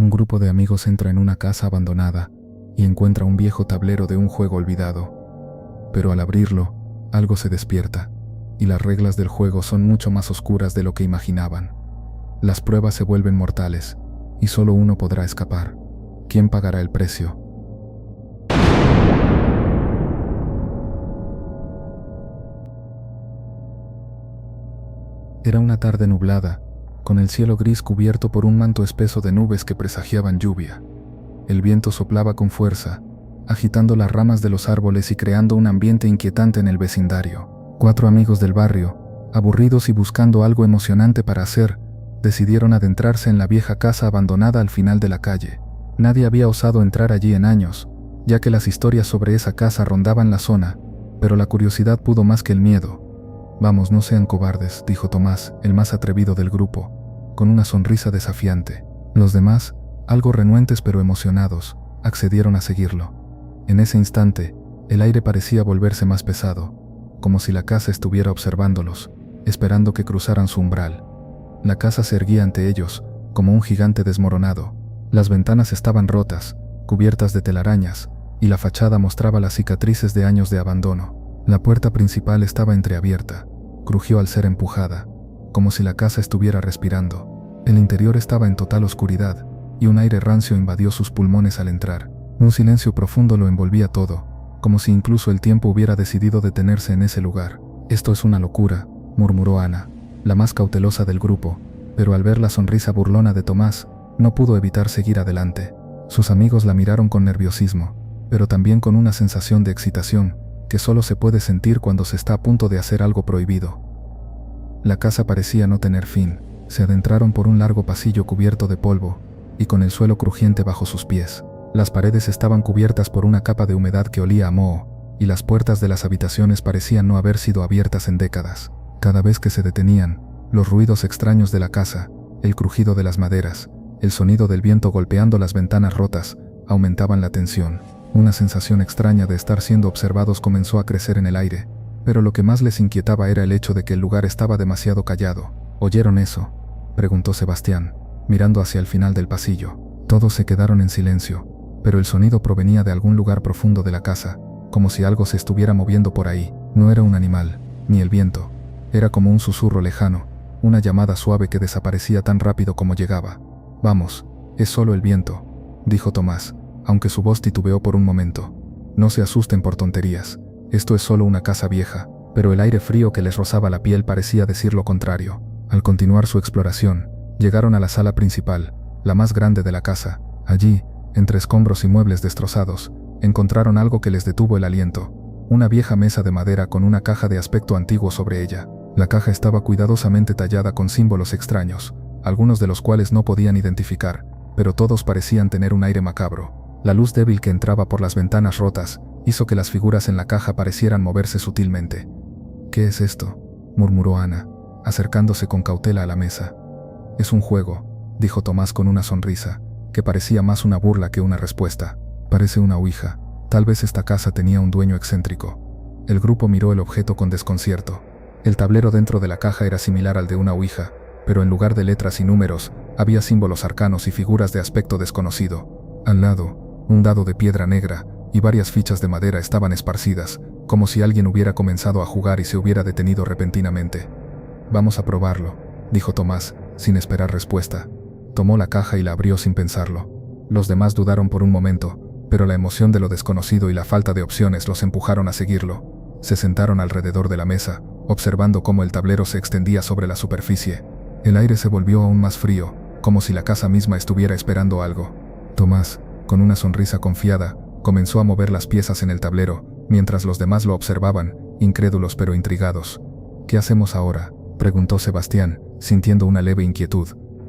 Un grupo de amigos entra en una casa abandonada y encuentra un viejo tablero de un juego olvidado. Pero al abrirlo, algo se despierta, y las reglas del juego son mucho más oscuras de lo que imaginaban. Las pruebas se vuelven mortales, y solo uno podrá escapar. ¿Quién pagará el precio? Era una tarde nublada, con el cielo gris cubierto por un manto espeso de nubes que presagiaban lluvia. El viento soplaba con fuerza, agitando las ramas de los árboles y creando un ambiente inquietante en el vecindario. 4 amigos del barrio, aburridos y buscando algo emocionante para hacer, decidieron adentrarse en la vieja casa abandonada al final de la calle. Nadie había osado entrar allí en años, ya que las historias sobre esa casa rondaban la zona, pero la curiosidad pudo más que el miedo. «Vamos, no sean cobardes», dijo Tomás, el más atrevido del grupo, con una sonrisa desafiante. Los demás, algo renuentes pero emocionados, accedieron a seguirlo. En ese instante, el aire parecía volverse más pesado, como si la casa estuviera observándolos, esperando que cruzaran su umbral. La casa se erguía ante ellos, como un gigante desmoronado. Las ventanas estaban rotas, cubiertas de telarañas, y la fachada mostraba las cicatrices de años de abandono. La puerta principal estaba entreabierta. Crujió al ser empujada, como si la casa estuviera respirando. El interior estaba en total oscuridad, y un aire rancio invadió sus pulmones al entrar. Un silencio profundo lo envolvía todo, como si incluso el tiempo hubiera decidido detenerse en ese lugar. «Esto es una locura», murmuró Ana, la más cautelosa del grupo, pero al ver la sonrisa burlona de Tomás, no pudo evitar seguir adelante. Sus amigos la miraron con nerviosismo, pero también con una sensación de excitación, que solo se puede sentir cuando se está a punto de hacer algo prohibido. La casa parecía no tener fin. Se adentraron por un largo pasillo cubierto de polvo, y con el suelo crujiente bajo sus pies. Las paredes estaban cubiertas por una capa de humedad que olía a moho, y las puertas de las habitaciones parecían no haber sido abiertas en décadas. Cada vez que se detenían, los ruidos extraños de la casa, el crujido de las maderas, el sonido del viento golpeando las ventanas rotas, aumentaban la tensión. Una sensación extraña de estar siendo observados comenzó a crecer en el aire, pero lo que más les inquietaba era el hecho de que el lugar estaba demasiado callado. «¿Oyeron eso?», preguntó Sebastián, mirando hacia el final del pasillo. Todos se quedaron en silencio, pero el sonido provenía de algún lugar profundo de la casa, como si algo se estuviera moviendo por ahí. No era un animal, ni el viento. Era como un susurro lejano, una llamada suave que desaparecía tan rápido como llegaba. «Vamos, es solo el viento», dijo Tomás, aunque su voz titubeó por un momento. «No se asusten por tonterías, esto es solo una casa vieja», pero el aire frío que les rozaba la piel parecía decir lo contrario. Al continuar su exploración, llegaron a la sala principal, la más grande de la casa. Allí, entre escombros y muebles destrozados, encontraron algo que les detuvo el aliento: una vieja mesa de madera con una caja de aspecto antiguo sobre ella. La caja estaba cuidadosamente tallada con símbolos extraños, algunos de los cuales no podían identificar, pero todos parecían tener un aire macabro. La luz débil que entraba por las ventanas rotas hizo que las figuras en la caja parecieran moverse sutilmente. «¿Qué es esto?», murmuró Ana, acercándose con cautela a la mesa. «Es un juego», dijo Tomás con una sonrisa, que parecía más una burla que una respuesta. «Parece una ouija. Tal vez esta casa tenía un dueño excéntrico». El grupo miró el objeto con desconcierto. El tablero dentro de la caja era similar al de una ouija, pero en lugar de letras y números, había símbolos arcanos y figuras de aspecto desconocido. Al lado, un dado de piedra negra y varias fichas de madera estaban esparcidas, como si alguien hubiera comenzado a jugar y se hubiera detenido repentinamente. «Vamos a probarlo», dijo Tomás, sin esperar respuesta. Tomó la caja y la abrió sin pensarlo. Los demás dudaron por un momento, pero la emoción de lo desconocido y la falta de opciones los empujaron a seguirlo. Se sentaron alrededor de la mesa, observando cómo el tablero se extendía sobre la superficie. El aire se volvió aún más frío, como si la casa misma estuviera esperando algo. Tomás, con una sonrisa confiada, comenzó a mover las piezas en el tablero, mientras los demás lo observaban, incrédulos pero intrigados. «¿Qué hacemos ahora?», preguntó Sebastián, sintiendo una leve inquietud.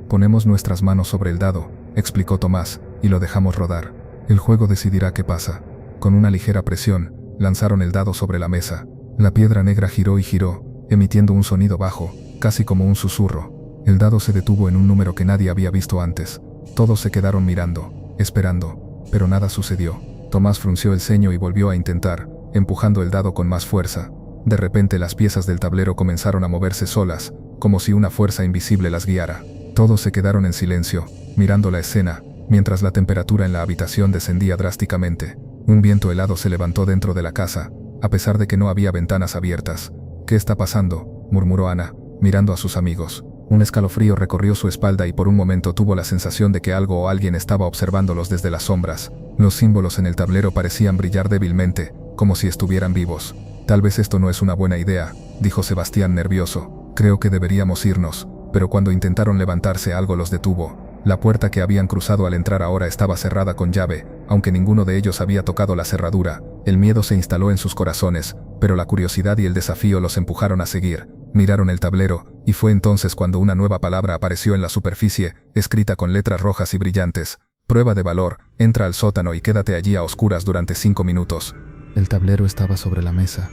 «Ponemos nuestras manos sobre el dado», explicó Tomás, «y lo dejamos rodar. El juego decidirá qué pasa». Con una ligera presión, lanzaron el dado sobre la mesa. La piedra negra giró y giró, emitiendo un sonido bajo, casi como un susurro. El dado se detuvo en un número que nadie había visto antes. Todos se quedaron mirando, esperando, pero nada sucedió. Tomás frunció el ceño y volvió a intentar, empujando el dado con más fuerza. De repente las piezas del tablero comenzaron a moverse solas, como si una fuerza invisible las guiara. Todos se quedaron en silencio, mirando la escena, mientras la temperatura en la habitación descendía drásticamente. Un viento helado se levantó dentro de la casa, a pesar de que no había ventanas abiertas. «¿Qué está pasando?», murmuró Ana, mirando a sus amigos. Un escalofrío recorrió su espalda y por un momento tuvo la sensación de que algo o alguien estaba observándolos desde las sombras. Los símbolos en el tablero parecían brillar débilmente, como si estuvieran vivos. «Tal vez esto no es una buena idea», dijo Sebastián nervioso. «Creo que deberíamos irnos». Pero cuando intentaron levantarse algo los detuvo. La puerta que habían cruzado al entrar ahora estaba cerrada con llave, aunque ninguno de ellos había tocado la cerradura. El miedo se instaló en sus corazones, pero la curiosidad y el desafío los empujaron a seguir. Miraron el tablero, y fue entonces cuando una nueva palabra apareció en la superficie, escrita con letras rojas y brillantes. «Prueba de valor, entra al sótano y quédate allí a oscuras durante 5 minutos». El tablero estaba sobre la mesa,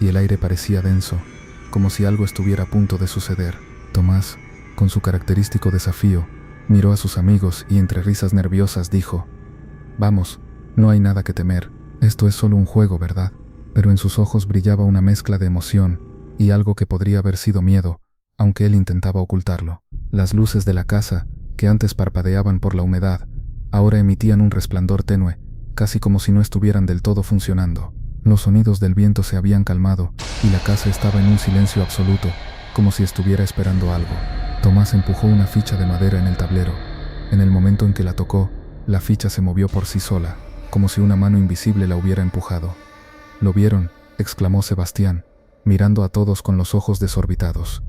y el aire parecía denso, como si algo estuviera a punto de suceder. Tomás, con su característico desafío, miró a sus amigos y entre risas nerviosas dijo: «Vamos, no hay nada que temer. Esto es solo un juego, ¿verdad?». Pero en sus ojos brillaba una mezcla de emoción y algo que podría haber sido miedo, aunque él intentaba ocultarlo. Las luces de la casa, que antes parpadeaban por la humedad, ahora emitían un resplandor tenue, casi como si no estuvieran del todo funcionando. Los sonidos del viento se habían calmado y la casa estaba en un silencio absoluto, como si estuviera esperando algo. Tomás empujó una ficha de madera en el tablero. En el momento en que la tocó, la ficha se movió por sí sola, como si una mano invisible la hubiera empujado. «¿Lo vieron?», exclamó Sebastián, mirando a todos con los ojos desorbitados.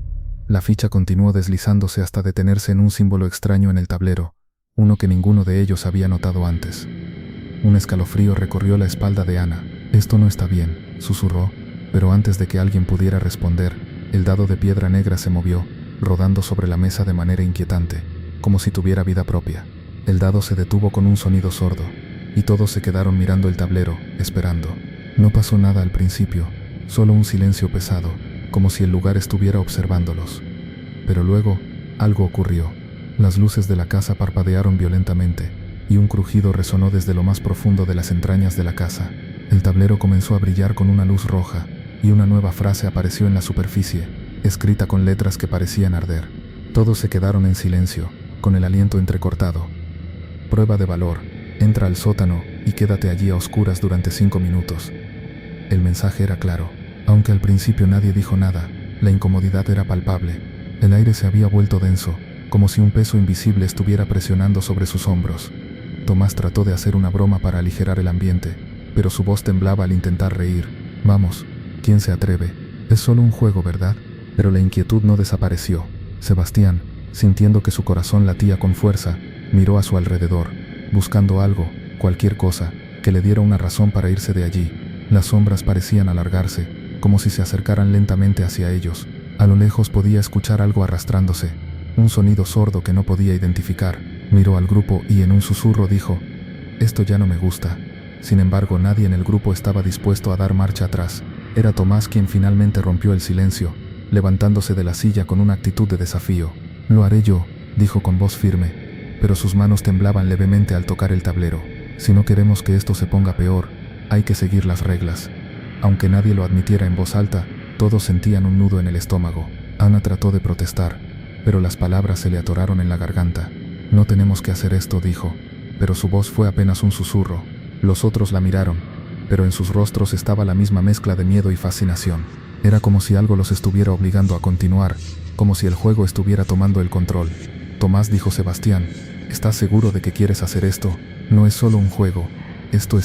La ficha continuó deslizándose hasta detenerse en un símbolo extraño en el tablero, uno que ninguno de ellos había notado antes. Un escalofrío recorrió la espalda de Ana. «Esto no está bien», susurró, pero antes de que alguien pudiera responder, el dado de piedra negra se movió, rodando sobre la mesa de manera inquietante, como si tuviera vida propia. El dado se detuvo con un sonido sordo, y todos se quedaron mirando el tablero, esperando. No pasó nada al principio, solo un silencio pesado, como si el lugar estuviera observándolos. Pero luego, algo ocurrió. Las luces de la casa parpadearon violentamente, y un crujido resonó desde lo más profundo de las entrañas de la casa. El tablero comenzó a brillar con una luz roja, y una nueva frase apareció en la superficie, escrita con letras que parecían arder. Todos se quedaron en silencio, con el aliento entrecortado. «Prueba de valor, entra al sótano y quédate allí a oscuras durante 5 minutos». El mensaje era claro. Aunque al principio nadie dijo nada, la incomodidad era palpable. El aire se había vuelto denso, como si un peso invisible estuviera presionando sobre sus hombros. Tomás trató de hacer una broma para aligerar el ambiente, pero su voz temblaba al intentar reír. «Vamos, ¿quién se atreve? Es solo un juego, ¿verdad?». Pero la inquietud no desapareció. Sebastián, sintiendo que su corazón latía con fuerza, miró a su alrededor, buscando algo, cualquier cosa, que le diera una razón para irse de allí. Las sombras parecían alargarse, como si se acercaran lentamente hacia ellos. A lo lejos podía escuchar algo arrastrándose, un sonido sordo que no podía identificar. Miró al grupo y en un susurro dijo: «Esto ya no me gusta». Sin embargo, nadie en el grupo estaba dispuesto a dar marcha atrás. Era Tomás quien finalmente rompió el silencio, levantándose de la silla con una actitud de desafío. «Lo haré yo», dijo con voz firme, pero sus manos temblaban levemente al tocar el tablero. «Si no queremos que esto se ponga peor, hay que seguir las reglas». Aunque nadie lo admitiera en voz alta, todos sentían un nudo en el estómago. Ana trató de protestar, pero las palabras se le atoraron en la garganta. «No tenemos que hacer esto», dijo, pero su voz fue apenas un susurro. Los otros la miraron, pero en sus rostros estaba la misma mezcla de miedo y fascinación. Era como si algo los estuviera obligando a continuar, como si el juego estuviera tomando el control. «Tomás», dijo Sebastián, «¿estás seguro de que quieres hacer esto? No es solo un juego. Esto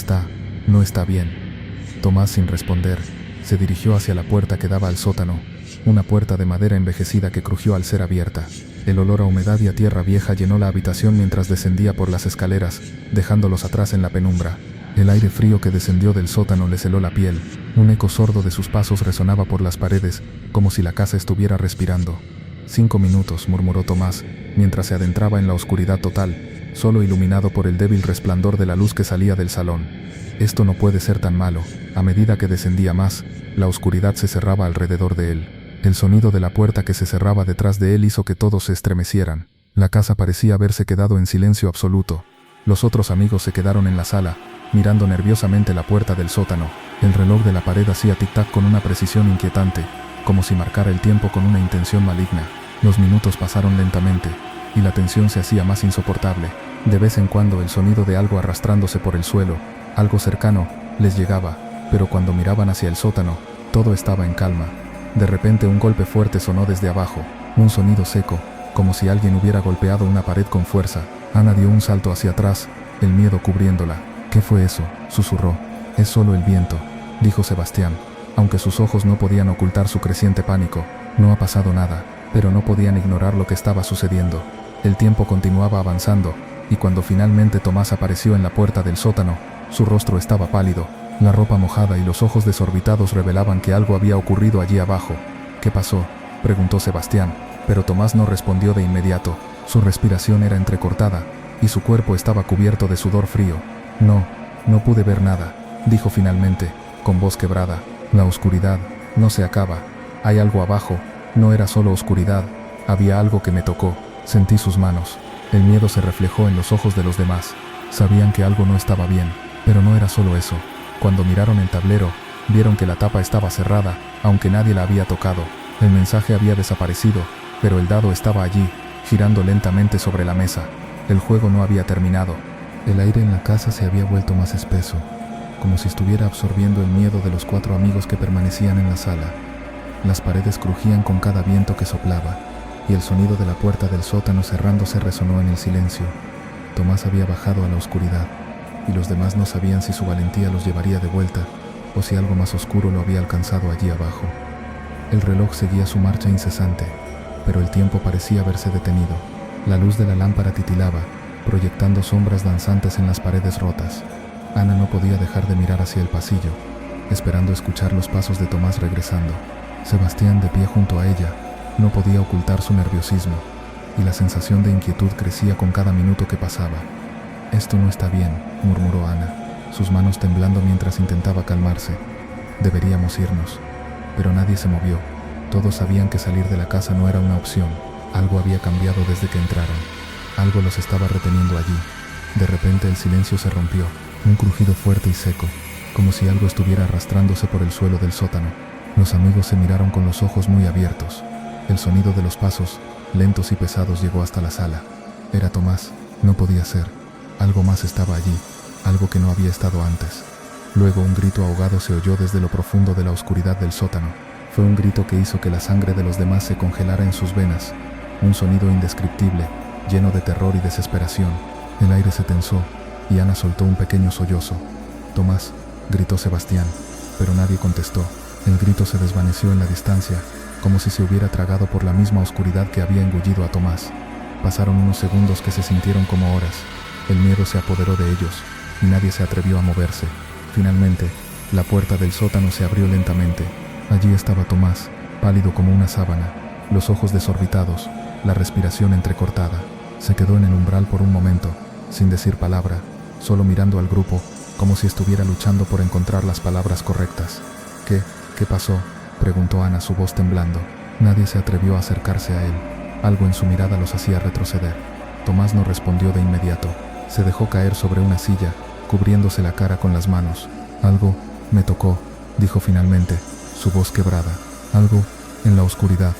no está bien». Tomás, sin responder, se dirigió hacia la puerta que daba al sótano, una puerta de madera envejecida que crujió al ser abierta. El olor a humedad y a tierra vieja llenó la habitación mientras descendía por las escaleras, dejándolos atrás en la penumbra. El aire frío que descendió del sótano les heló la piel. Un eco sordo de sus pasos resonaba por las paredes, como si la casa estuviera respirando. 5 minutos, murmuró Tomás, mientras se adentraba en la oscuridad total, solo iluminado por el débil resplandor de la luz que salía del salón. Esto no puede ser tan malo. A medida que descendía más, la oscuridad se cerraba alrededor de él. El sonido de la puerta que se cerraba detrás de él hizo que todos se estremecieran. La casa parecía haberse quedado en silencio absoluto. Los otros amigos se quedaron en la sala, mirando nerviosamente la puerta del sótano. El reloj de la pared hacía tic-tac con una precisión inquietante, como si marcara el tiempo con una intención maligna. Los minutos pasaron lentamente, y la tensión se hacía más insoportable. De vez en cuando el sonido de algo arrastrándose por el suelo, algo cercano, les llegaba, pero cuando miraban hacia el sótano, todo estaba en calma. De repente un golpe fuerte sonó desde abajo, un sonido seco, como si alguien hubiera golpeado una pared con fuerza. Ana dio un salto hacia atrás, el miedo cubriéndola. «¿Qué fue eso?», susurró. «Es solo el viento», dijo Sebastián, aunque sus ojos no podían ocultar su creciente pánico. No ha pasado nada, pero no podían ignorar lo que estaba sucediendo. El tiempo continuaba avanzando, y cuando finalmente Tomás apareció en la puerta del sótano, su rostro estaba pálido, la ropa mojada y los ojos desorbitados revelaban que algo había ocurrido allí abajo. «¿Qué pasó?», preguntó Sebastián, pero Tomás no respondió de inmediato. Su respiración era entrecortada, y su cuerpo estaba cubierto de sudor frío. No pude ver nada», dijo finalmente, con voz quebrada. «La oscuridad no se acaba. Hay algo abajo. No era solo oscuridad, había algo que me tocó. Sentí sus manos». El miedo se reflejó en los ojos de los demás. Sabían que algo no estaba bien, pero no era solo eso. Cuando miraron el tablero, vieron que la tapa estaba cerrada, aunque nadie la había tocado. El mensaje había desaparecido, pero el dado estaba allí, girando lentamente sobre la mesa. El juego no había terminado. El aire en la casa se había vuelto más espeso, como si estuviera absorbiendo el miedo de los 4 amigos que permanecían en la sala. Las paredes crujían con cada viento que soplaba, y el sonido de la puerta del sótano cerrándose resonó en el silencio. Tomás había bajado a la oscuridad, y los demás no sabían si su valentía los llevaría de vuelta, o si algo más oscuro lo había alcanzado allí abajo. El reloj seguía su marcha incesante, pero el tiempo parecía haberse detenido. La luz de la lámpara titilaba, proyectando sombras danzantes en las paredes rotas. Ana no podía dejar de mirar hacia el pasillo, esperando escuchar los pasos de Tomás regresando. Sebastián, de pie junto a ella, no podía ocultar su nerviosismo, y la sensación de inquietud crecía con cada minuto que pasaba. «Esto no está bien», murmuró Ana, sus manos temblando mientras intentaba calmarse. «Deberíamos irnos». Pero nadie se movió. Todos sabían que salir de la casa no era una opción. Algo había cambiado desde que entraron. Algo los estaba reteniendo allí. De repente el silencio se rompió, un crujido fuerte y seco, como si algo estuviera arrastrándose por el suelo del sótano. Los amigos se miraron con los ojos muy abiertos. El sonido de los pasos, lentos y pesados, llegó hasta la sala. Era Tomás. No podía ser. Algo más estaba allí, algo que no había estado antes. Luego un grito ahogado se oyó desde lo profundo de la oscuridad del sótano. Fue un grito que hizo que la sangre de los demás se congelara en sus venas. Un sonido indescriptible, lleno de terror y desesperación. El aire se tensó, y Ana soltó un pequeño sollozo. «Tomás», gritó Sebastián, pero nadie contestó. El grito se desvaneció en la distancia, como si se hubiera tragado por la misma oscuridad que había engullido a Tomás. Pasaron unos segundos que se sintieron como horas. El miedo se apoderó de ellos, y nadie se atrevió a moverse. Finalmente, la puerta del sótano se abrió lentamente. Allí estaba Tomás, pálido como una sábana, los ojos desorbitados, la respiración entrecortada. Se quedó en el umbral por un momento, sin decir palabra, solo mirando al grupo, como si estuviera luchando por encontrar las palabras correctas. ¿Qué pasó?», preguntó Ana, su voz temblando. Nadie se atrevió a acercarse a él. Algo en su mirada los hacía retroceder. Tomás no respondió de inmediato. Se dejó caer sobre una silla, cubriéndose la cara con las manos. «Algo me tocó», dijo finalmente, su voz quebrada. «Algo en la oscuridad.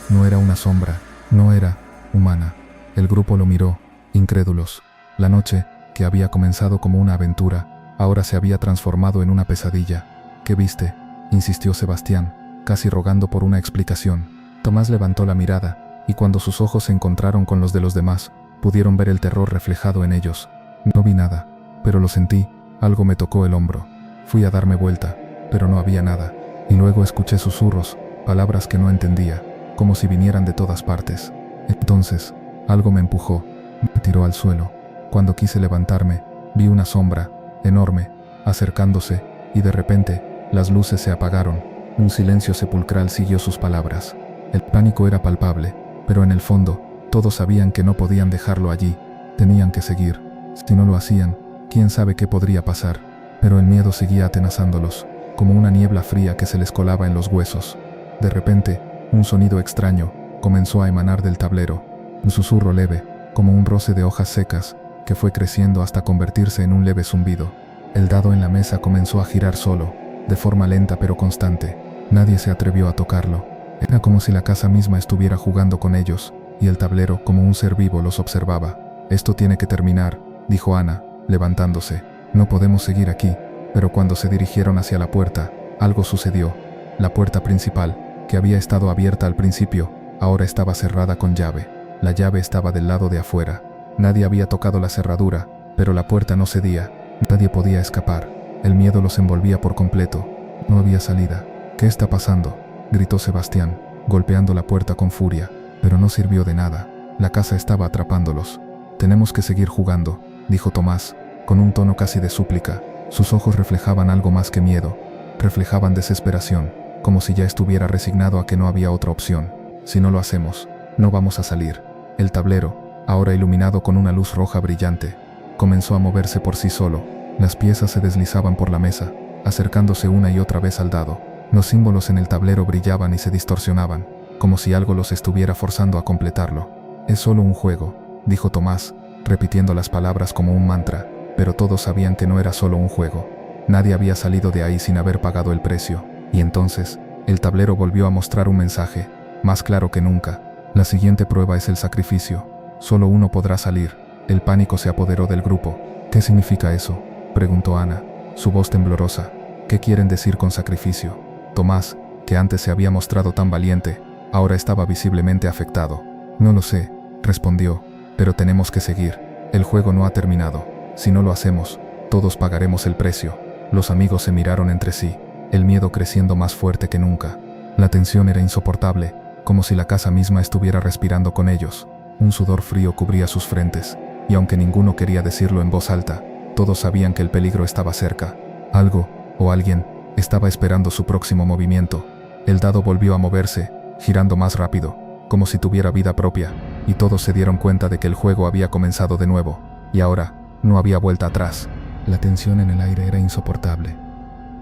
No era una sombra, no era humana». El grupo lo miró, incrédulos. La noche, que había comenzado como una aventura, ahora se había transformado en una pesadilla. «¿Qué viste?», insistió Sebastián, casi rogando por una explicación. Tomás levantó la mirada, y cuando sus ojos se encontraron con los de los demás, pudieron ver el terror reflejado en ellos. «No vi nada, pero lo sentí. Algo me tocó el hombro. Fui a darme vuelta, pero no había nada. Y luego escuché susurros, palabras que no entendía, como si vinieran de todas partes. Entonces, algo me empujó, me tiró al suelo. Cuando quise levantarme, vi una sombra, enorme, acercándose, y de repente, las luces se apagaron. Un silencio sepulcral siguió sus palabras. El pánico era palpable, pero en el fondo, todos sabían que no podían dejarlo allí. Tenían que seguir. Si no lo hacían, quién sabe qué podría pasar. Pero el miedo seguía atenazándolos, como una niebla fría que se les colaba en los huesos. De repente, un sonido extraño comenzó a emanar del tablero. Un susurro leve, como un roce de hojas secas, que fue creciendo hasta convertirse en un leve zumbido. El dado en la mesa comenzó a girar solo, de forma lenta pero constante. Nadie se atrevió a tocarlo. Era como si la casa misma estuviera jugando con ellos, y el tablero, como un ser vivo, los observaba. Esto tiene que terminar, dijo Ana, levantándose. No podemos seguir aquí. Pero cuando se dirigieron hacia la puerta, algo sucedió. La puerta principal, que había estado abierta al principio, ahora estaba cerrada con llave. La llave estaba del lado de afuera. Nadie había tocado la cerradura, pero la puerta no cedía. Nadie podía escapar. El miedo los envolvía por completo. No había salida. ¿Qué está pasando?, gritó Sebastián, golpeando la puerta con furia. Pero no sirvió de nada. La casa estaba atrapándolos. Tenemos que seguir jugando, dijo Tomás, con un tono casi de súplica. Sus ojos reflejaban algo más que miedo. Reflejaban desesperación, como si ya estuviera resignado a que no había otra opción. Si no lo hacemos, no vamos a salir. El tablero, ahora iluminado con una luz roja brillante, comenzó a moverse por sí solo. Las piezas se deslizaban por la mesa, acercándose una y otra vez al dado. Los símbolos en el tablero brillaban y se distorsionaban, como si algo los estuviera forzando a completarlo. Es solo un juego, dijo Tomás, repitiendo las palabras como un mantra, pero todos sabían que no era solo un juego. Nadie había salido de ahí sin haber pagado el precio. Y entonces, el tablero volvió a mostrar un mensaje, más claro que nunca. La siguiente prueba es el sacrificio. Solo uno podrá salir. El pánico se apoderó del grupo. ¿Qué significa eso?, preguntó Ana, su voz temblorosa. ¿Qué quieren decir con sacrificio? Tomás, que antes se había mostrado tan valiente, ahora estaba visiblemente afectado. No lo sé, respondió, pero tenemos que seguir. El juego no ha terminado. Si no lo hacemos, todos pagaremos el precio. Los amigos se miraron entre sí, el miedo creciendo más fuerte que nunca. La tensión era insoportable, como si la casa misma estuviera respirando con ellos. Un sudor frío cubría sus frentes, y aunque ninguno quería decirlo en voz alta, todos sabían que el peligro estaba cerca. Algo, o alguien, estaba esperando su próximo movimiento. El dado volvió a moverse, girando más rápido, como si tuviera vida propia, y todos se dieron cuenta de que el juego había comenzado de nuevo, y ahora no había vuelta atrás. La tensión en el aire era insoportable.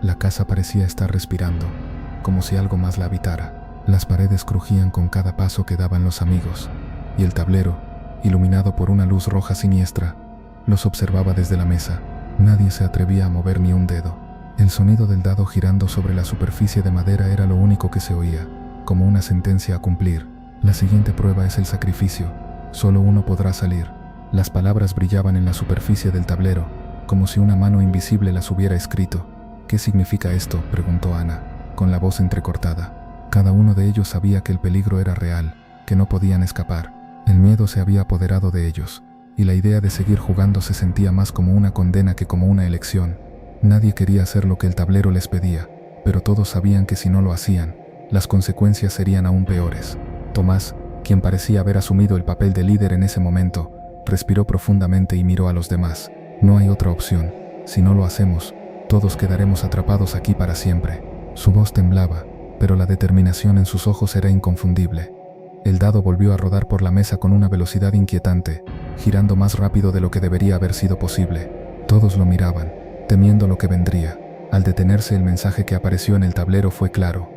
La casa parecía estar respirando, como si algo más la habitara. Las paredes crujían con cada paso que daban los amigos, y el tablero, iluminado por una luz roja siniestra, los observaba desde la mesa. Nadie se atrevía a mover ni un dedo. El sonido del dado girando sobre la superficie de madera era lo único que se oía, como una sentencia a cumplir. La siguiente prueba es el sacrificio. Solo uno podrá salir. Las palabras brillaban en la superficie del tablero, como si una mano invisible las hubiera escrito. ¿Qué significa esto?, preguntó Ana, con la voz entrecortada. Cada uno de ellos sabía que el peligro era real, que no podían escapar. El miedo se había apoderado de ellos, y la idea de seguir jugando se sentía más como una condena que como una elección. Nadie quería hacer lo que el tablero les pedía, pero todos sabían que si no lo hacían, las consecuencias serían aún peores. Tomás, quien parecía haber asumido el papel de líder en ese momento, respiró profundamente y miró a los demás. No hay otra opción. Si no lo hacemos, todos quedaremos atrapados aquí para siempre. Su voz temblaba, pero la determinación en sus ojos era inconfundible. El dado volvió a rodar por la mesa con una velocidad inquietante, girando más rápido de lo que debería haber sido posible. Todos lo miraban, temiendo lo que vendría. Al detenerse, el mensaje que apareció en el tablero fue claro.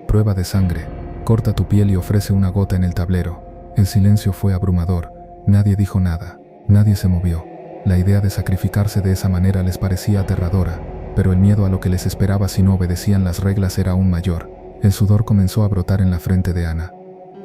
Prueba de sangre. Corta tu piel y ofrece una gota en el tablero. El silencio fue abrumador. Nadie dijo nada. Nadie se movió. La idea de sacrificarse de esa manera les parecía aterradora, pero el miedo a lo que les esperaba si no obedecían las reglas era aún mayor. El sudor comenzó a brotar en la frente de Ana.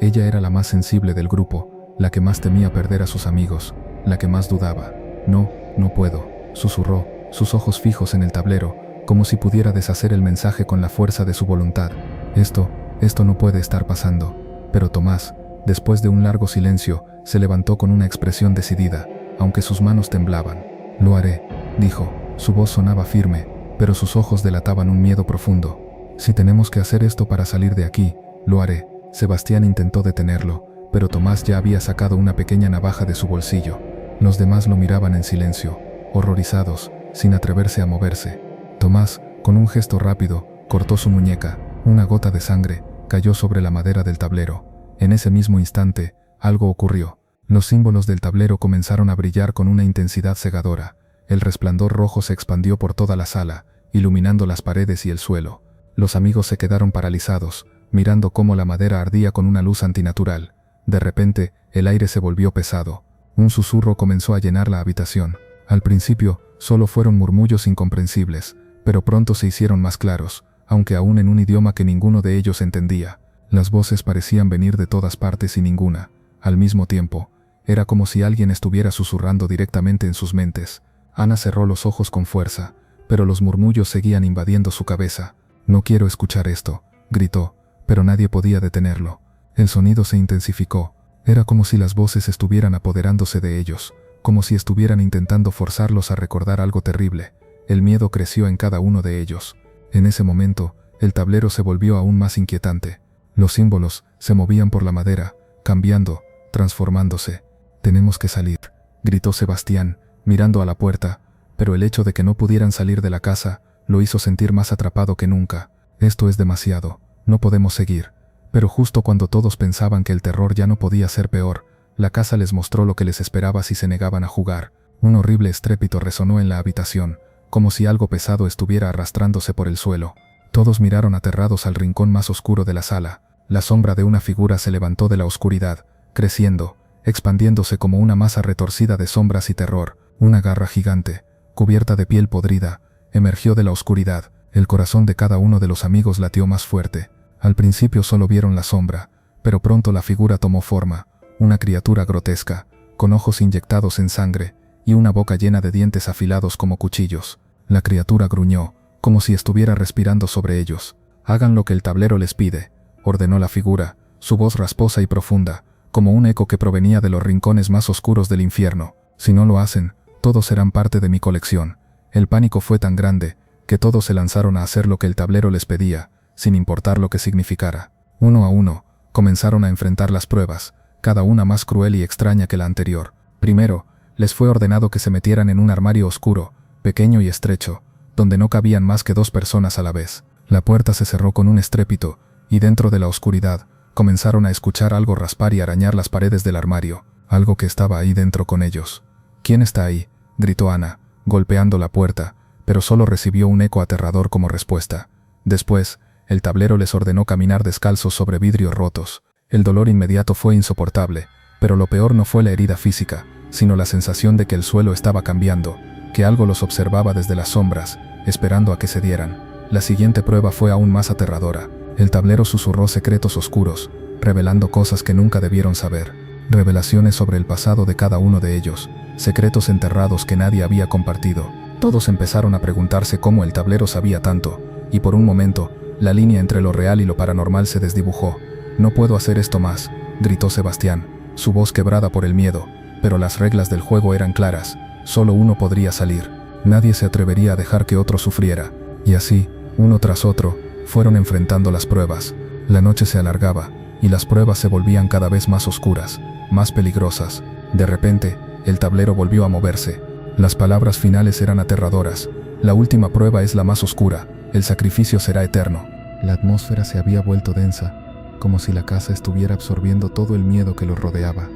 Ella era la más sensible del grupo, la que más temía perder a sus amigos, la que más dudaba. No puedo, susurró, sus ojos fijos en el tablero, como si pudiera deshacer el mensaje con la fuerza de su voluntad. Esto no puede estar pasando. Pero Tomás, después de un largo silencio, se levantó con una expresión decidida, aunque sus manos temblaban. Lo haré, dijo. Su voz sonaba firme, pero sus ojos delataban un miedo profundo. Si tenemos que hacer esto para salir de aquí, lo haré. Sebastián intentó detenerlo, pero Tomás ya había sacado una pequeña navaja de su bolsillo. Los demás lo miraban en silencio, horrorizados, sin atreverse a moverse. Tomás, con un gesto rápido, cortó su muñeca. Una gota de sangre cayó sobre la madera del tablero. En ese mismo instante, algo ocurrió. Los símbolos del tablero comenzaron a brillar con una intensidad cegadora. El resplandor rojo se expandió por toda la sala, iluminando las paredes y el suelo. Los amigos se quedaron paralizados, mirando cómo la madera ardía con una luz antinatural. De repente, el aire se volvió pesado. Un susurro comenzó a llenar la habitación. Al principio, solo fueron murmullos incomprensibles, pero pronto se hicieron más claros, aunque aún en un idioma que ninguno de ellos entendía. Las voces parecían venir de todas partes y ninguna, al mismo tiempo, Era como si alguien estuviera susurrando directamente en sus mentes. Ana cerró los ojos con fuerza, pero los murmullos seguían invadiendo su cabeza. «No quiero escuchar esto», gritó, pero nadie podía detenerlo. El sonido se intensificó. Era como si las voces estuvieran apoderándose de ellos, como si estuvieran intentando forzarlos a recordar algo terrible. El miedo creció en cada uno de ellos. En ese momento, el tablero se volvió aún más inquietante. Los símbolos se movían por la madera, cambiando, transformándose. «Tenemos que salir», gritó Sebastián, mirando a la puerta, pero el hecho de que no pudieran salir de la casa lo hizo sentir más atrapado que nunca. «Esto es demasiado, no podemos seguir». Pero justo cuando todos pensaban que el terror ya no podía ser peor, la casa les mostró lo que les esperaba si se negaban a jugar. Un horrible estrépito resonó en la habitación, como si algo pesado estuviera arrastrándose por el suelo. Todos miraron aterrados al rincón más oscuro de la sala. La sombra de una figura se levantó de la oscuridad, creciendo, expandiéndose como una masa retorcida de sombras y terror. Una garra gigante, cubierta de piel podrida, emergió de la oscuridad. El corazón de cada uno de los amigos latió más fuerte. Al principio solo vieron la sombra, pero pronto la figura tomó forma, una criatura grotesca, con ojos inyectados en sangre y una boca llena de dientes afilados como cuchillos. La criatura gruñó, como si estuviera respirando sobre ellos. «Hagan lo que el tablero les pide», ordenó la figura, su voz rasposa y profunda, como un eco que provenía de los rincones más oscuros del infierno. «Si no lo hacen, todos serán parte de mi colección». El pánico fue tan grande que todos se lanzaron a hacer lo que el tablero les pedía, sin importar lo que significara. Uno a uno, comenzaron a enfrentar las pruebas, cada una más cruel y extraña que la anterior. Primero, les fue ordenado que se metieran en un armario oscuro, pequeño y estrecho, donde no cabían más que 2 personas a la vez. La puerta se cerró con un estrépito, y dentro de la oscuridad, comenzaron a escuchar algo raspar y arañar las paredes del armario, algo que estaba ahí dentro con ellos. «¿Quién está ahí?», gritó Ana, golpeando la puerta, pero solo recibió un eco aterrador como respuesta. Después, el tablero les ordenó caminar descalzos sobre vidrios rotos. El dolor inmediato fue insoportable, pero lo peor no fue la herida física, sino la sensación de que el suelo estaba cambiando, que algo los observaba desde las sombras, esperando a que cedieran. La siguiente prueba fue aún más aterradora. El tablero susurró secretos oscuros, revelando cosas que nunca debieron saber. Revelaciones sobre el pasado de cada uno de ellos, secretos enterrados que nadie había compartido. Todos empezaron a preguntarse cómo el tablero sabía tanto, y por un momento, la línea entre lo real y lo paranormal se desdibujó. «No puedo hacer esto más», gritó Sebastián, su voz quebrada por el miedo, pero las reglas del juego eran claras, solo uno podría salir. Nadie se atrevería a dejar que otro sufriera, y así, uno tras otro, fueron enfrentando las pruebas. La noche se alargaba, y las pruebas se volvían cada vez más oscuras, más peligrosas. De repente, el tablero volvió a moverse. Las palabras finales eran aterradoras. «La última prueba es la más oscura, el sacrificio será eterno». La atmósfera se había vuelto densa, como si la casa estuviera absorbiendo todo el miedo que los rodeaba.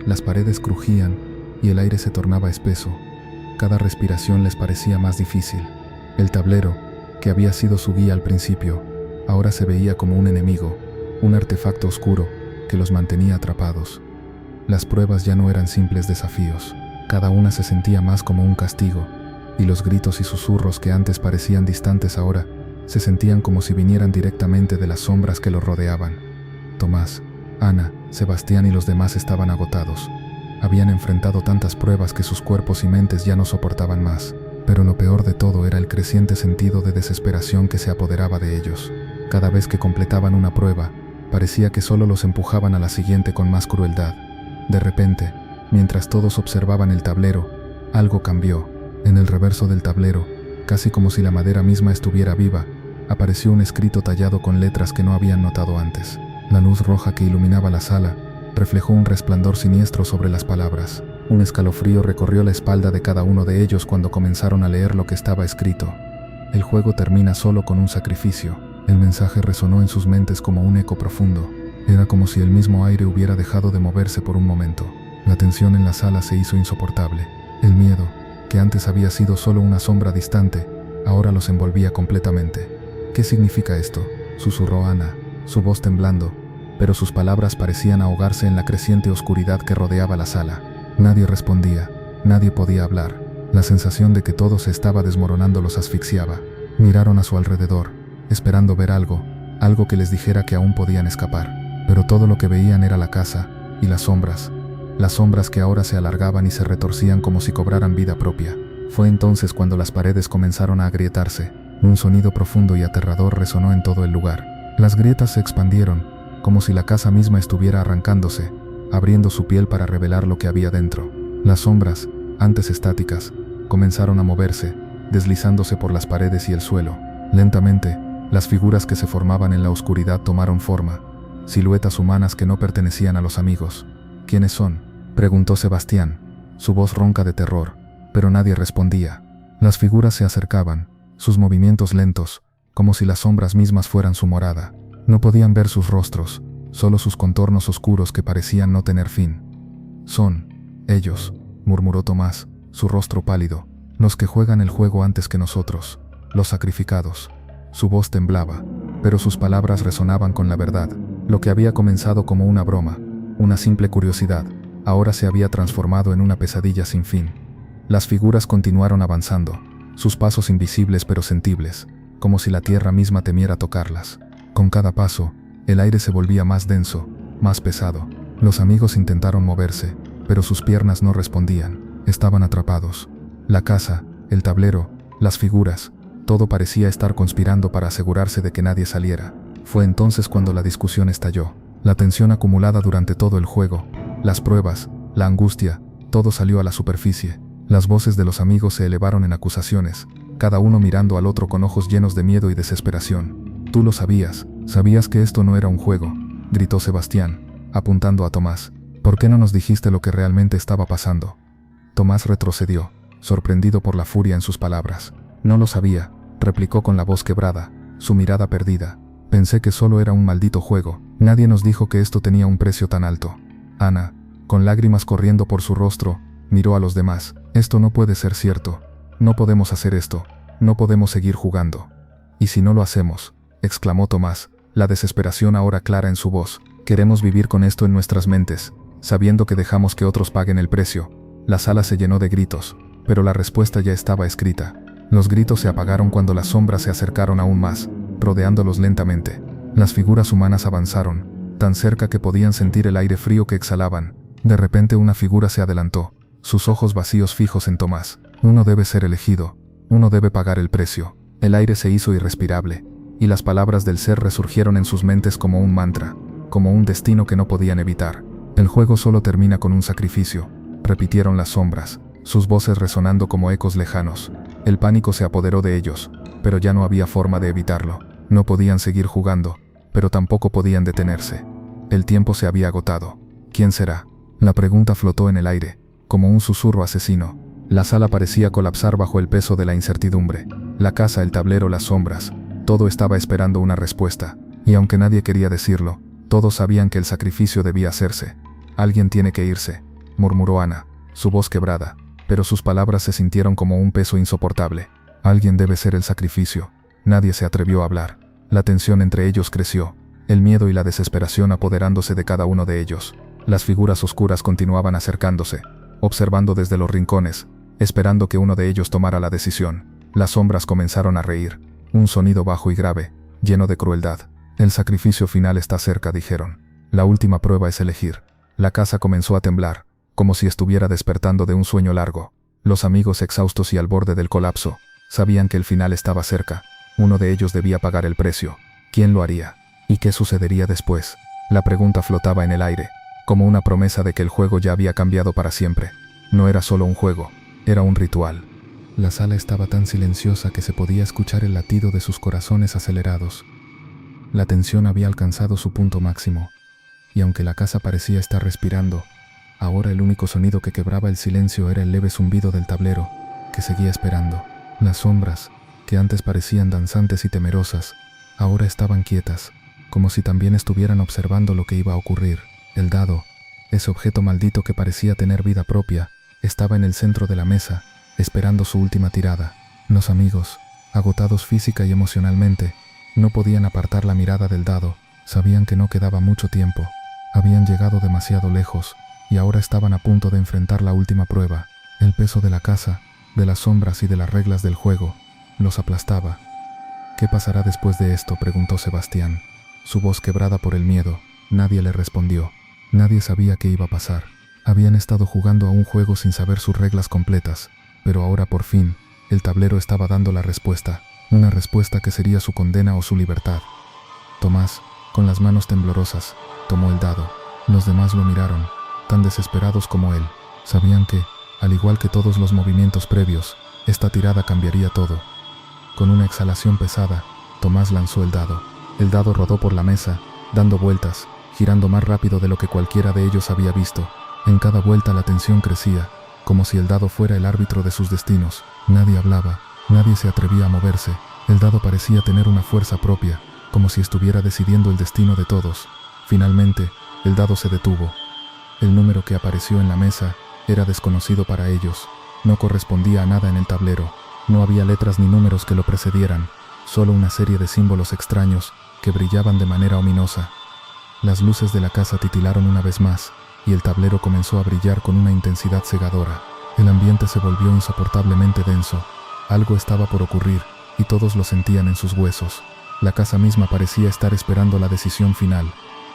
Las paredes crujían y el aire se tornaba espeso. Cada respiración les parecía más difícil. El tablero, que había sido su guía al principio, ahora se veía como un enemigo, un artefacto oscuro que los mantenía atrapados. Las pruebas ya no eran simples desafíos, cada una se sentía más como un castigo, y los gritos y susurros que antes parecían distantes ahora se sentían como si vinieran directamente de las sombras que los rodeaban. Tomás, Ana, Sebastián y los demás estaban agotados. Habían enfrentado tantas pruebas que sus cuerpos y mentes ya no soportaban más, pero lo peor de todo era el creciente sentido de desesperación que se apoderaba de ellos. Cada vez que completaban una prueba, parecía que solo los empujaban a la siguiente con más crueldad. De repente, mientras todos observaban el tablero, algo cambió. En el reverso del tablero, casi como si la madera misma estuviera viva, apareció un escrito tallado con letras que no habían notado antes. La luz roja que iluminaba la sala reflejó un resplandor siniestro sobre las palabras. Un escalofrío recorrió la espalda de cada uno de ellos cuando comenzaron a leer lo que estaba escrito. «El juego termina solo con un sacrificio». El mensaje resonó en sus mentes como un eco profundo. Era como si el mismo aire hubiera dejado de moverse por un momento. La tensión en la sala se hizo insoportable. El miedo, que antes había sido solo una sombra distante, ahora los envolvía completamente. «¿Qué significa esto?», susurró Ana, su voz temblando, pero sus palabras parecían ahogarse en la creciente oscuridad que rodeaba la sala. Nadie respondía, nadie podía hablar. La sensación de que todo se estaba desmoronando los asfixiaba. Miraron a su alrededor, esperando ver algo que les dijera que aún podían escapar. Pero todo lo que veían era la casa y las sombras. las sombras que ahora se alargaban y se retorcían como si cobraran vida propia. Fue entonces cuando las paredes comenzaron a agrietarse. Un sonido profundo y aterrador resonó en todo el lugar. Las grietas se expandieron, como si la casa misma estuviera arrancándose, abriendo su piel para revelar lo que había dentro. Las sombras, antes estáticas, comenzaron a moverse, deslizándose por las paredes y el suelo. Lentamente, las figuras que se formaban en la oscuridad tomaron forma, siluetas humanas que no pertenecían a los amigos. ¿Quiénes son?, preguntó Sebastián, su voz ronca de terror, pero nadie respondía. Las figuras se acercaban, sus movimientos lentos, como si las sombras mismas fueran su morada. No podían ver sus rostros, solo sus contornos oscuros que parecían no tener fin. «Son ellos», murmuró Tomás, su rostro pálido, «los que juegan el juego antes que nosotros, los sacrificados». Su voz temblaba, pero sus palabras resonaban con la verdad. Lo que había comenzado como una broma, una simple curiosidad, ahora se había transformado en una pesadilla sin fin. Las figuras continuaron avanzando, sus pasos invisibles pero sentibles, como si la tierra misma temiera tocarlas. Con cada paso, el aire se volvía más denso, más pesado. Los amigos intentaron moverse, pero sus piernas no respondían, estaban atrapados. La casa, el tablero, las figuras, todo parecía estar conspirando para asegurarse de que nadie saliera. Fue entonces cuando la discusión estalló. La tensión acumulada durante todo el juego, las pruebas, la angustia, todo salió a la superficie. Las voces de los amigos se elevaron en acusaciones, cada uno mirando al otro con ojos llenos de miedo y desesperación. «Tú lo sabías que esto no era un juego», gritó Sebastián, apuntando a Tomás. «¿Por qué no nos dijiste lo que realmente estaba pasando?». Tomás retrocedió, sorprendido por la furia en sus palabras. «No lo sabía», replicó con la voz quebrada, su mirada perdida. «Pensé que solo era un maldito juego. Nadie nos dijo que esto tenía un precio tan alto». Ana, con lágrimas corriendo por su rostro, miró a los demás. «Esto no puede ser cierto. No podemos hacer esto. No podemos seguir jugando». «¿Y si no lo hacemos?», exclamó Tomás, la desesperación ahora clara en su voz. «Queremos vivir con esto en nuestras mentes, sabiendo que dejamos que otros paguen el precio». La sala se llenó de gritos, pero la respuesta ya estaba escrita. Los gritos se apagaron cuando las sombras se acercaron aún más, rodeándolos lentamente. Las figuras humanas avanzaron, tan cerca que podían sentir el aire frío que exhalaban. De repente una figura se adelantó, sus ojos vacíos fijos en Tomás. «Uno debe ser elegido, uno debe pagar el precio». El aire se hizo irrespirable, y las palabras del ser resurgieron en sus mentes como un mantra, como un destino que no podían evitar. «El juego solo termina con un sacrificio», repitieron las sombras, sus voces resonando como ecos lejanos. El pánico se apoderó de ellos, pero ya no había forma de evitarlo. No podían seguir jugando, pero tampoco podían detenerse. El tiempo se había agotado. ¿Quién será? La pregunta flotó en el aire, como un susurro asesino. La sala parecía colapsar bajo el peso de la incertidumbre. La casa, el tablero, las sombras, todo estaba esperando una respuesta, y aunque nadie quería decirlo, todos sabían que el sacrificio debía hacerse. «Alguien tiene que irse», murmuró Ana, su voz quebrada, pero sus palabras se sintieron como un peso insoportable. «Alguien debe ser el sacrificio». Nadie se atrevió a hablar. La tensión entre ellos creció, el miedo y la desesperación apoderándose de cada uno de ellos. Las figuras oscuras continuaban acercándose, observando desde los rincones, esperando que uno de ellos tomara la decisión. Las sombras comenzaron a reír, un sonido bajo y grave, lleno de crueldad. «El sacrificio final está cerca», dijeron. «La última prueba es elegir». La casa comenzó a temblar, como si estuviera despertando de un sueño largo. Los amigos, exhaustos y al borde del colapso, sabían que el final estaba cerca. Uno de ellos debía pagar el precio. ¿Quién lo haría? ¿Y qué sucedería después? La pregunta flotaba en el aire, como una promesa de que el juego ya había cambiado para siempre. No era solo un juego, era un ritual. La sala estaba tan silenciosa que se podía escuchar el latido de sus corazones acelerados. La tensión había alcanzado su punto máximo, y aunque la casa parecía estar respirando, ahora el único sonido que quebraba el silencio era el leve zumbido del tablero, que seguía esperando. Las sombras, que antes parecían danzantes y temerosas, ahora estaban quietas, como si también estuvieran observando lo que iba a ocurrir. El dado, ese objeto maldito que parecía tener vida propia, estaba en el centro de la mesa, esperando su última tirada. Los amigos, agotados física y emocionalmente, no podían apartar la mirada del dado. Sabían que no quedaba mucho tiempo. Habían llegado demasiado lejos, y ahora estaban a punto de enfrentar la última prueba. El peso de la casa, de las sombras y de las reglas del juego, los aplastaba. «¿Qué pasará después de esto?», preguntó Sebastián, su voz quebrada por el miedo. Nadie le respondió. Nadie sabía qué iba a pasar. Habían estado jugando a un juego sin saber sus reglas completas, pero ahora por fin, el tablero estaba dando la respuesta, una respuesta que sería su condena o su libertad. Tomás, con las manos temblorosas, tomó el dado. Los demás lo miraron, tan desesperados como él. Sabían que, al igual que todos los movimientos previos, esta tirada cambiaría todo. Con una exhalación pesada, Tomás lanzó el dado. El dado rodó por la mesa, dando vueltas, girando más rápido de lo que cualquiera de ellos había visto. En cada vuelta la tensión crecía, como si el dado fuera el árbitro de sus destinos. Nadie hablaba, nadie se atrevía a moverse. El dado parecía tener una fuerza propia, como si estuviera decidiendo el destino de todos. Finalmente, el dado se detuvo. El número que apareció en la mesa era desconocido para ellos. No correspondía a nada en el tablero. No había letras ni números que lo precedieran, solo una serie de símbolos extraños que brillaban de manera ominosa. Las luces de la casa titilaron una vez más, y el tablero comenzó a brillar con una intensidad cegadora. El ambiente se volvió insoportablemente denso. Algo estaba por ocurrir, y todos lo sentían en sus huesos. La casa misma parecía estar esperando la decisión final.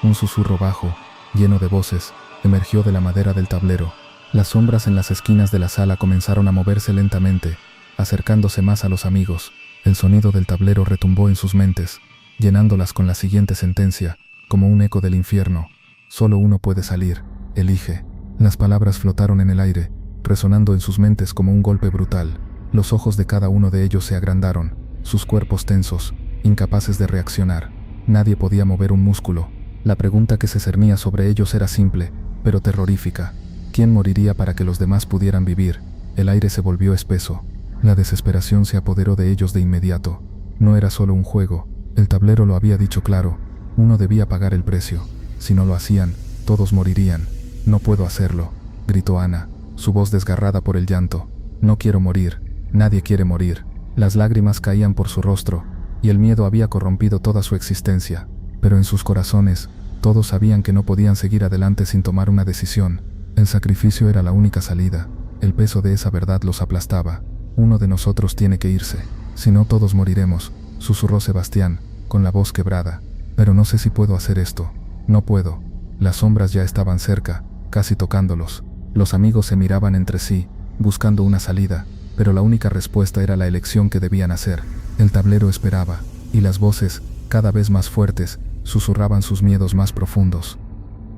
Un susurro bajo, lleno de voces, emergió de la madera del tablero. Las sombras en las esquinas de la sala comenzaron a moverse lentamente, acercándose más a los amigos. El sonido del tablero retumbó en sus mentes, llenándolas con la siguiente sentencia, como un eco del infierno. Solo uno puede salir, elige. Las palabras flotaron en el aire, resonando en sus mentes como un golpe brutal. Los ojos de cada uno de ellos se agrandaron, sus cuerpos tensos, incapaces de reaccionar. Nadie podía mover un músculo. La pregunta que se cernía sobre ellos era simple, pero terrorífica. ¿Quién moriría para que los demás pudieran vivir? El aire se volvió espeso. La desesperación se apoderó de ellos de inmediato. No era solo un juego, el tablero lo había dicho claro. Uno debía pagar el precio. Si no lo hacían, todos morirían. «No puedo hacerlo», gritó Ana, su voz desgarrada por el llanto. «No quiero morir. Nadie quiere morir». Las lágrimas caían por su rostro, y el miedo había corrompido toda su existencia. Pero en sus corazones, todos sabían que no podían seguir adelante sin tomar una decisión. El sacrificio era la única salida. El peso de esa verdad los aplastaba. «Uno de nosotros tiene que irse. Si no, todos moriremos», susurró Sebastián, con la voz quebrada. «Pero no sé si puedo hacer esto. No puedo». Las sombras ya estaban cerca, casi tocándolos. Los amigos se miraban entre sí, buscando una salida, pero la única respuesta era la elección que debían hacer. El tablero esperaba, y las voces, cada vez más fuertes, susurraban sus miedos más profundos.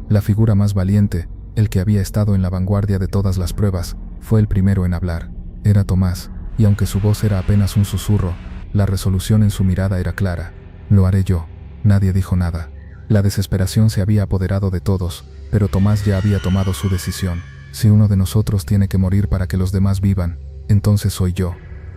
La figura más valiente, el que había estado en la vanguardia de todas las pruebas, fue el primero en hablar. Era Tomás, y aunque su voz era apenas un susurro, la resolución en su mirada era clara. «Lo haré yo». Nadie dijo nada. La desesperación se había apoderado de todos, pero Tomás ya había tomado su decisión. «Si uno de nosotros tiene que morir para que los demás vivan, entonces soy yo».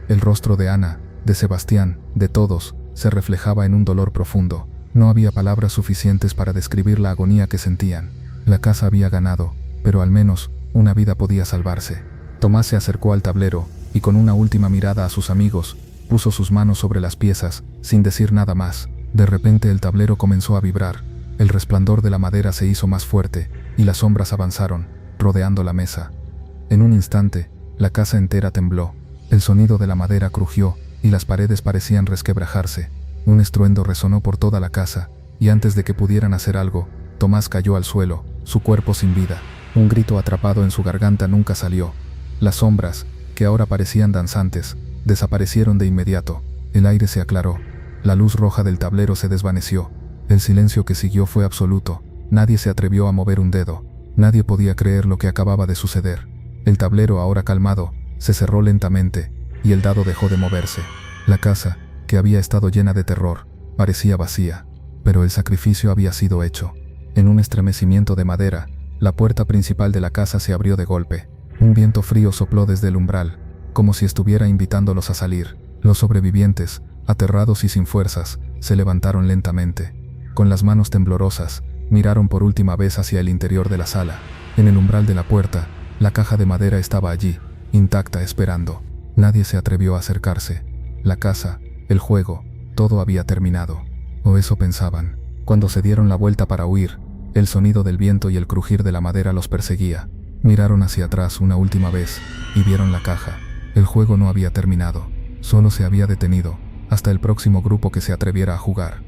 El rostro de Ana, de Sebastián, de todos, se reflejaba en un dolor profundo. No había palabras suficientes para describir la agonía que sentían. La casa había ganado, pero al menos, una vida podía salvarse. Tomás se acercó al tablero, y con una última mirada a sus amigos, puso sus manos sobre las piezas, sin decir nada más. De repente el tablero comenzó a vibrar. El resplandor de la madera se hizo más fuerte, y las sombras avanzaron, rodeando la mesa. En un instante, la casa entera tembló. El sonido de la madera crujió, y las paredes parecían resquebrajarse. Un estruendo resonó por toda la casa, y antes de que pudieran hacer algo, Tomás cayó al suelo, su cuerpo sin vida. Un grito atrapado en su garganta nunca salió. Las sombras, que ahora parecían danzantes, desaparecieron de inmediato. El aire se aclaró. La luz roja del tablero se desvaneció. El silencio que siguió fue absoluto. Nadie se atrevió a mover un dedo. Nadie podía creer lo que acababa de suceder. El tablero, ahora calmado, se cerró lentamente, y el dado dejó de moverse. La casa, que había estado llena de terror, parecía vacía, pero el sacrificio había sido hecho. En un estremecimiento de madera, la puerta principal de la casa se abrió de golpe. Un viento frío sopló desde el umbral, como si estuviera invitándolos a salir. Los sobrevivientes, aterrados y sin fuerzas, se levantaron lentamente. Con las manos temblorosas, miraron por última vez hacia el interior de la sala. En el umbral de la puerta, la caja de madera estaba allí, intacta, esperando. Nadie se atrevió a acercarse. La casa, el juego, todo había terminado. O eso pensaban. Cuando se dieron la vuelta para huir, el sonido del viento y el crujir de la madera los perseguía. Miraron hacia atrás una última vez, y vieron la caja. El juego no había terminado, solo se había detenido, hasta el próximo grupo que se atreviera a jugar.